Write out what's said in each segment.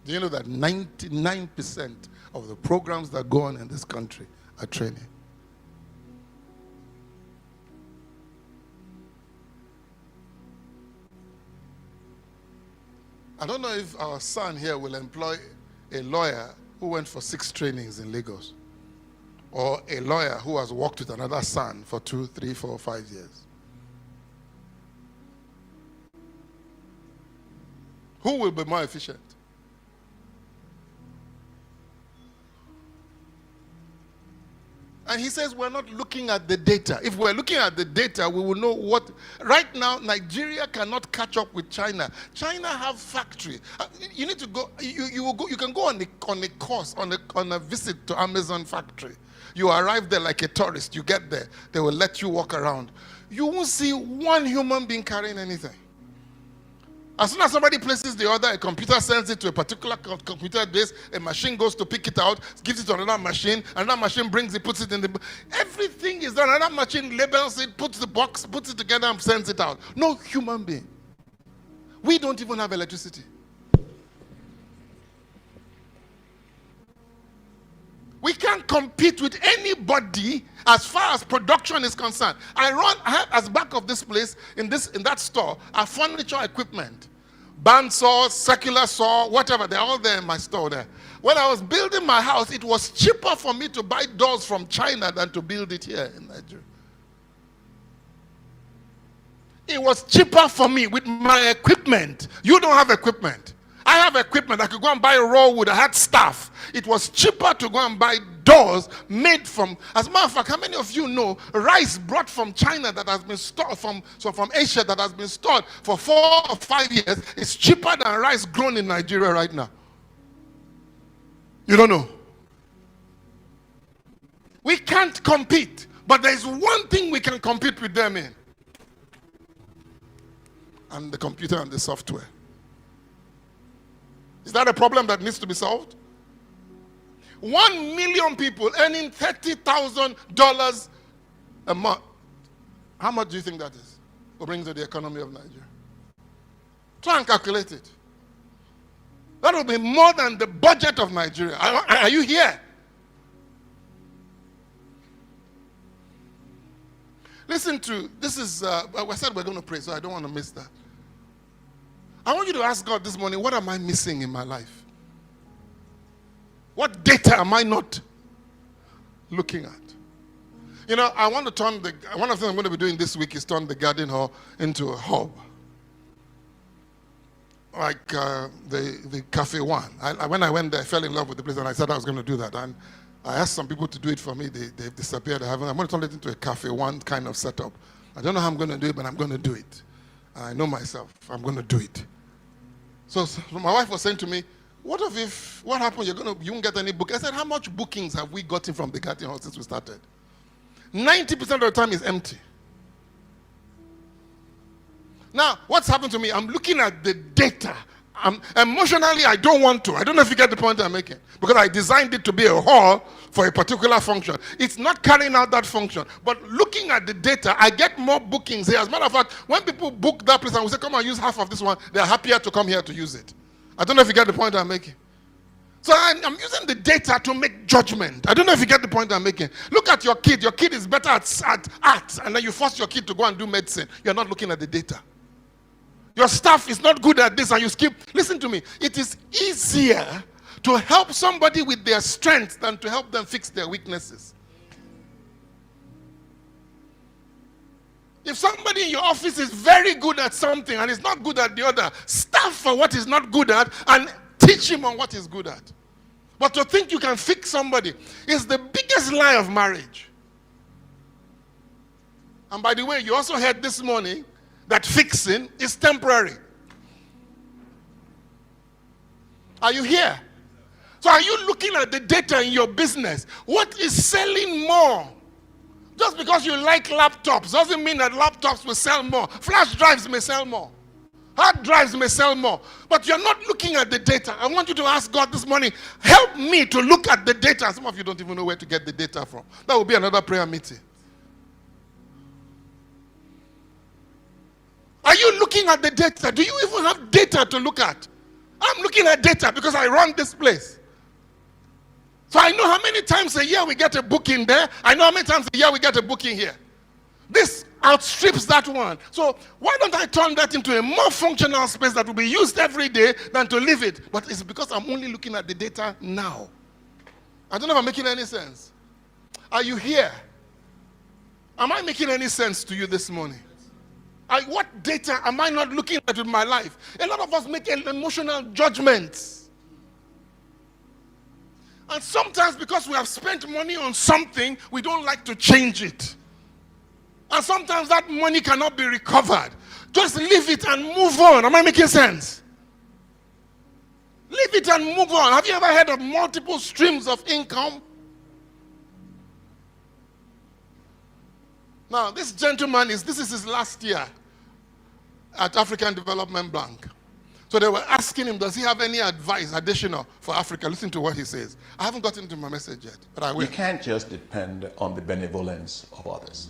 Do you know that 99% of the programs that go on in this country are training? I don't know if our son here will employ a lawyer who went for 6 trainings in Lagos, or a lawyer who has worked with another son for 2, 3, 4, 5 years. Who will be more efficient? And he says we're not looking at the data. If we're looking at the data, we will know what. Right now, Nigeria cannot catch up with China. China have factory. You need to go. You will go. You can go on a course, on a visit to Amazon factory. You arrive there like a tourist. You get there. They will let you walk around. You won't see one human being carrying anything. As soon as somebody places the order, a computer sends it to a particular computer base, a machine goes to pick it out, gives it to another machine brings it, puts it in the... Everything is done. Another machine labels it, puts the box, puts it together and sends it out. No human being. We don't even have electricity. We can't compete with anybody as far as production is concerned. I have as back of this place, in that store, are furniture equipment. Band saws, circular saw, whatever, they're all there in my store there. When I was building my house, it was cheaper for me to buy doors from China than to build it here in Nigeria. It was cheaper for me with my equipment. You don't have equipment. I have equipment. I could go and buy raw wood. I had staff. It was cheaper to go and buy doors made from... As a matter of fact, how many of you know rice brought from China that has been stored, from Asia that has been stored for 4 or 5 years is cheaper than rice grown in Nigeria right now? You don't know. We can't compete. But there is one thing we can compete with them in. And the computer and the software. Is that a problem that needs to be solved? 1 million people earning $30,000 a month. How much do you think that is? What brings to the economy of Nigeria? Try and calculate it. That will be more than the budget of Nigeria. Are you here? Listen to, this is, I said we're going to pray, so I don't want to miss that. I want you to ask God this morning, what am I missing in my life? What data am I not looking at? You know, I want to turn one of the things I'm going to be doing this week is turn the garden hall into a hub. Like the Cafe One. When I went there, I fell in love with the place and I said I was going to do that. And I asked some people to do it for me. They've disappeared. I'm going to turn it into a Cafe One kind of setup. I don't know how I'm going to do it, but I'm going to do it. And I know myself. I'm going to do it. So my wife was saying to me, what happened? You won't get any book. I said, how much bookings have we gotten from the garden hall since we started? 90% of the time is empty. Now, what's happened to me? I'm looking at the data. Emotionally, I don't want to. I don't know if you get the point I'm making. Because I designed it to be a hall for a particular function. It's not carrying out that function. But looking at the data, I get more bookings here. As a matter of fact, when people book that place and we say, come and use half of this one, they're happier to come here to use it. I don't know if you get the point I'm making. So I'm using the data to make judgment. I don't know if you get the point I'm making. Look at your kid. Your kid is better at art, and then you force your kid to go and do medicine. You're not looking at the data. Your staff is not good at this and you skip. Listen to me. It is easier to help somebody with their strengths than to help them fix their weaknesses. If somebody in your office is very good at something and is not good at the other, staff for what he's not good at and teach him on what he's good at. But to think you can fix somebody is the biggest lie of marriage. And by the way, you also heard this morning that fixing is temporary. Are you here? So are you looking at the data in your business? What is selling more? Just because you like laptops doesn't mean that laptops will sell more. Flash drives may sell more. Hard drives may sell more. But you're not looking at the data. I want you to ask God this morning, help me to look at the data. Some of you don't even know where to get the data from. That will be another prayer meeting. Are you looking at the data? Do you even have data to look at? I'm looking at data because I run this place. So I know how many times a year we get a booking there. I know how many times a year we get a booking here. This outstrips that one. So why don't I turn that into a more functional space that will be used every day than to leave it? But it's because I'm only looking at the data now. I don't know if I'm making any sense. Are you here? Am I making any sense to you this morning? What data am I not looking at in my life? A lot of us make emotional judgments. And sometimes because we have spent money on something, we don't like to change it. And sometimes that money cannot be recovered. Just leave it and move on. Am I making sense? Leave it and move on. Have you ever heard of multiple streams of income? Now, this gentleman, this is his last year at African Development Bank. So they were asking him, does he have any advice additional for Africa? Listen to what he says. I haven't gotten to my message yet, but I will. You can't just depend on the benevolence of others.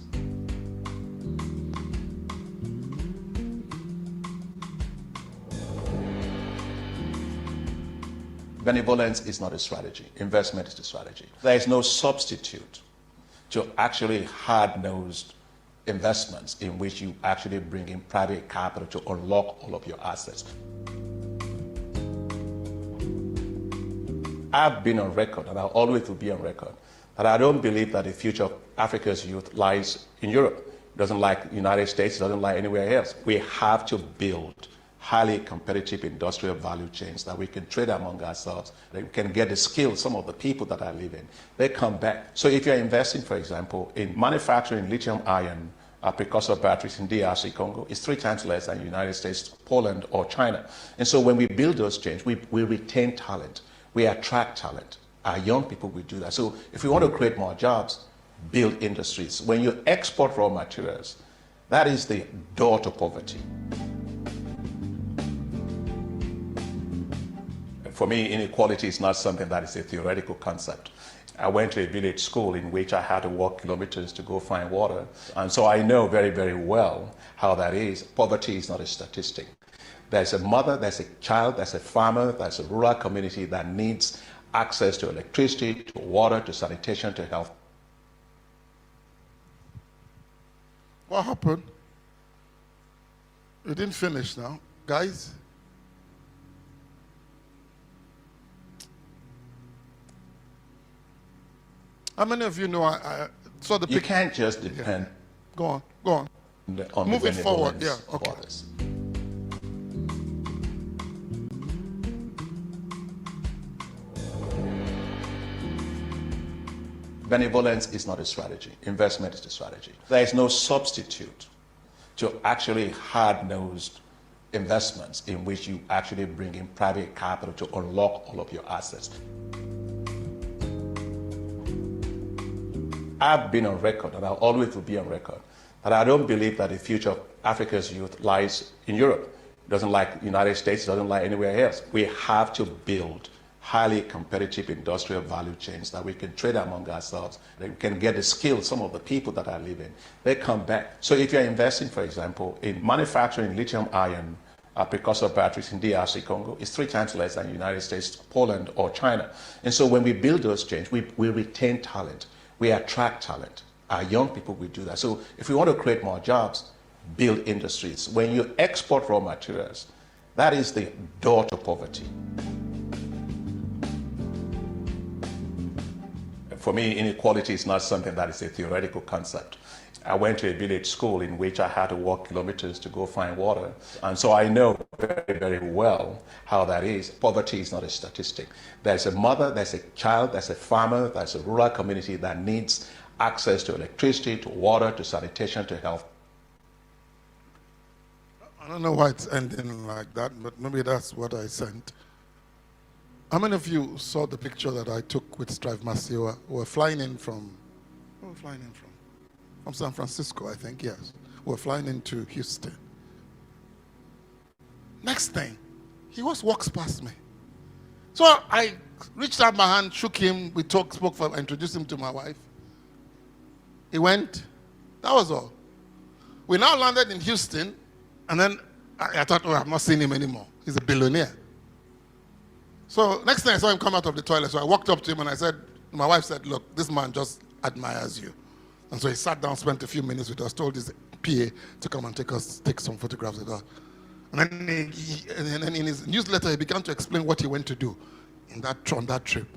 Benevolence is not a strategy. Investment is the strategy. There is no substitute to actually hard-nosed investments in which you actually bring in private capital to unlock all of your assets. I've been on record, and I'll always will be on record, that I don't believe that the future of Africa's youth lies in Europe. It doesn't like the United States, it doesn't lie anywhere else. We have to build highly competitive industrial value chains that we can trade among ourselves, that we can get the skills, some of the people that are living, they come back. So if you're investing, for example, in manufacturing lithium ion precursor batteries in DRC Congo, it's 3 times less than the United States, Poland, or China. And so when we build those chains, we retain talent, we attract talent. Our young people will do that. So if we want to create more jobs, build industries. When you export raw materials, that is the door to poverty. For me, inequality is not something that is a theoretical concept. I went to a village school in which I had to walk kilometers to go find water. And so I know very, very well how that is. Poverty is not a statistic. There's a mother, there's a child, there's a farmer, there's a rural community that needs access to electricity, to water, to sanitation, to health. What happened? You didn't finish now. Guys? How many of you know I saw the picture? You can't just depend. Yeah. Go on. Move it forward. Yeah. Okay. Others. Benevolence is not a strategy. Investment is the strategy. There is no substitute to actually hard-nosed investments in which you actually bring in private capital to unlock all of your assets. I've been on record, and I'll always will be on record, that I don't believe that the future of Africa's youth lies in Europe. It doesn't like the United States, it doesn't lie anywhere else. We have to build highly competitive industrial value chains that we can trade among ourselves, that we can get the skills, some of the people that are living, they come back. So if you're investing, for example, in manufacturing lithium ion precursor batteries in DRC Congo, it's 3 times less than the United States, Poland, or China. And so when we build those chains, we retain talent. We attract talent. Our young people will do that. So if we want to create more jobs, build industries. When you export raw materials, that is the door to poverty. For me, inequality is not something that is a theoretical concept. I went to a village school in which I had to walk kilometers to go find water. And so I know very, very well how that is. Poverty is not a statistic. There's a mother, there's a child, there's a farmer, there's a rural community that needs access to electricity, to water, to sanitation, to health. I don't know why it's ending like that, but maybe that's what I sent. How many of you saw the picture that I took with Strive Masiwa? We're flying in from, where were we flying in from? From San Francisco, I think, yes. We're flying into Houston. Next thing, he just walks past me. So I reached out my hand, shook him, we spoke, I introduced him to my wife. He went, that was all. We now landed in Houston, and then I thought, oh, I've not seen him anymore. He's a billionaire. So next thing I saw him come out of the toilet, so I walked up to him and I said, my wife said, look, this man just admires you. And so he sat down, spent a few minutes with us, told his PA to come and take some photographs with us. And then in his newsletter, he began to explain what he went to do on that trip.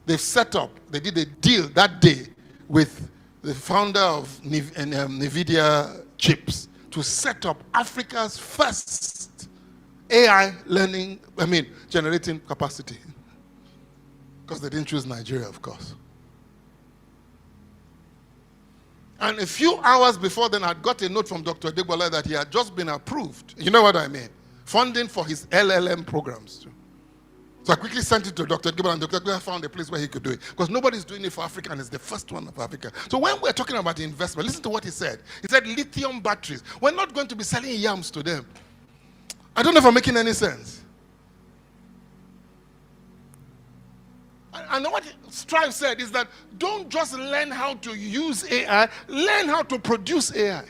They did a deal that day with the founder of NVIDIA chips to set up Africa's first AI generating capacity. Because they didn't choose Nigeria, of course. And a few hours before then, I'd got a note from Dr. Degbola that he had just been approved. You know what I mean? Funding for his LLM programs too. So I quickly sent it to Dr. Degbola, and Dr. Degbola found a place where he could do it. Because nobody's doing it for Africa, and it's the first one of Africa. So when we're talking about investment, listen to what he said. He said lithium batteries. We're not going to be selling yams to them. I don't know if I'm making any sense. And what Strive said is that don't just learn how to use AI, learn how to produce AI.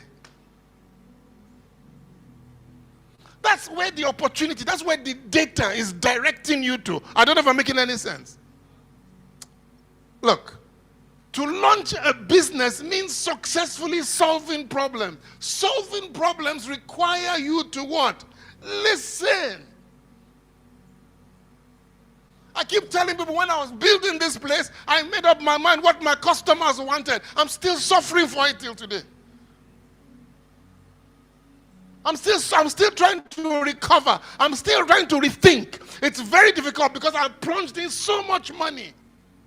That's where the opportunity, that's where the data is directing you to. I don't know if I'm making any sense. Look, to launch a business means successfully solving problems. Solving problems require you to what? Listen. I keep telling people when I was building this place, I made up my mind what my customers wanted. I'm still suffering for it till today. I'm still trying to recover. I'm still trying to rethink. It's very difficult because I plunged in so much money.